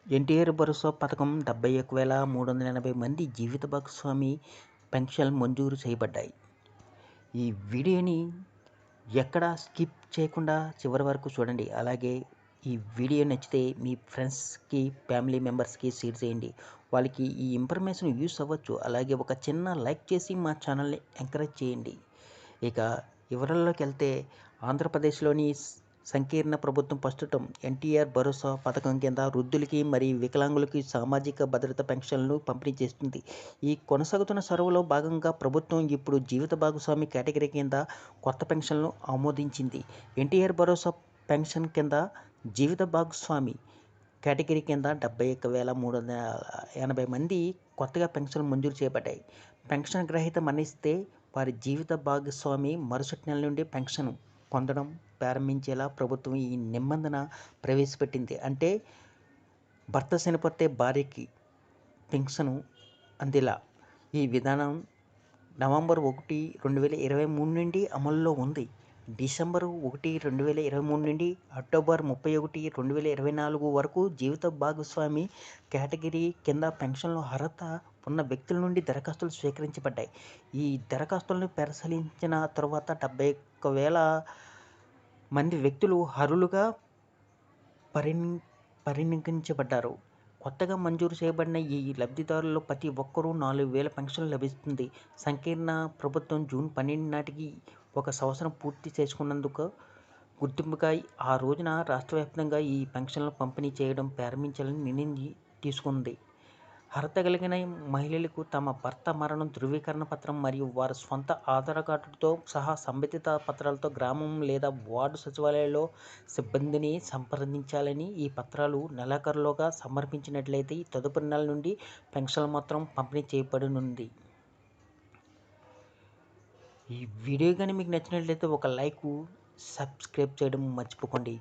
ఎన్టీఆర్ భరోసా పథకం 71,380 మంది జీవిత భాగస్వామి పెన్షన్లు మంజూరు చేయబడ్డాయి. ఈ వీడియోని ఎక్కడా స్కిప్ చేయకుండా చివరి వరకు చూడండి. అలాగే ఈ వీడియో నచ్చితే మీ ఫ్రెండ్స్‌కి, ఫ్యామిలీ మెంబర్స్‌కి షేర్ చేయండి. వాళ్ళకి ఈ ఇన్ఫర్మేషన్ యూజ్ అవ్వచ్చు. అలాగే ఒక చిన్న లైక్ చేసి మా ఛానల్‌ని ఎంకరేజ్ చేయండి. ఇక వివరాల్లోకెళ్తే ఆంధ్రప్రదేశ్‌లోని సంకీర్ణ ప్రభుత్వం ప్రస్తుతం ఎన్టీఆర్ భరోసా పథకం కింద వృద్ధులకి మరియు వికలాంగులకి సామాజిక భద్రత పెన్షన్లను పంపిణీ చేస్తుంది. ఈ కొనసాగుతున్న సొరవలో భాగంగా ప్రభుత్వం ఇప్పుడు జీవిత భాగస్వామి కేటగిరీ కింద కొత్త పెన్షన్లను ఆమోదించింది. ఎన్టీఆర్ భరోసా పెన్షన్ కింద జీవిత భాగస్వామి కేటగిరీ కింద 71,380 మంది కొత్తగా పెన్షన్లు మంజూరు చేయబడ్డాయి. పెన్షన్ గ్రహీత మరణిస్తే వారి జీవిత భాగస్వామి మరుసటి నెల నుండి పెన్షన్ పొందడం ప్రారంభించేలా ప్రభుత్వం ఈ నిబంధన ప్రవేశపెట్టింది. అంటే భర్త చనిపోతే భార్యకి పెన్షన్ అందేలా ఈ విధానం నవంబర్ 1, 2023 నుండి అమల్లో ఉంది. డిసెంబర్ 1, 2023 నుండి అక్టోబర్ 31, 2024 వరకు జీవిత భాగస్వామి కేటగిరీ కింద పెన్షన్లు అర్హత ఉన్న వ్యక్తుల నుండి దరఖాస్తులు స్వీకరించబడ్డాయి. ఈ దరఖాస్తులను పరిశీలించిన తర్వాత 71,000 మంది వ్యక్తులు అర్హులుగా పరిగణించబడ్డారు. కొత్తగా మంజూరు చేయబడిన ఈ లబ్ధిదారుల్లో ప్రతి ఒక్కరూ 4,000 పెన్షన్ లభిస్తుంది. సంకీర్ణ ప్రభుత్వం జూన్ 12 నాటికి 1 సంవత్సరం పూర్తి చేసుకున్నందుకు గుర్తింపుగా ఆ రోజున రాష్ట్రవ్యాప్తంగా ఈ పెన్షన్లను పంపిణీ చేయడం ప్రారంభించాలని నిర్ణయం తీసుకుంది. అర్హత కలిగిన మహిళలకు తమ భర్త మరణం ధృవీకరణ పత్రం మరియు వారి స్వంత ఆధార్ కార్డుతో సహా సంబంధిత పత్రాలతో గ్రామం లేదా వార్డు సచివాలయాల్లో సిబ్బందిని సంప్రదించాలని, ఈ పత్రాలు నెలాఖరులోగా సమర్పించినట్లయితే తదుపరి నెల నుండి పెన్షన్ల మొత్తం పంపిణీ చేయబడనుంది. ఈ వీడియో కానీ మీకు నచ్చినట్లయితే ఒక లైక్, సబ్స్క్రైబ్ చేయడం మర్చిపోకండి.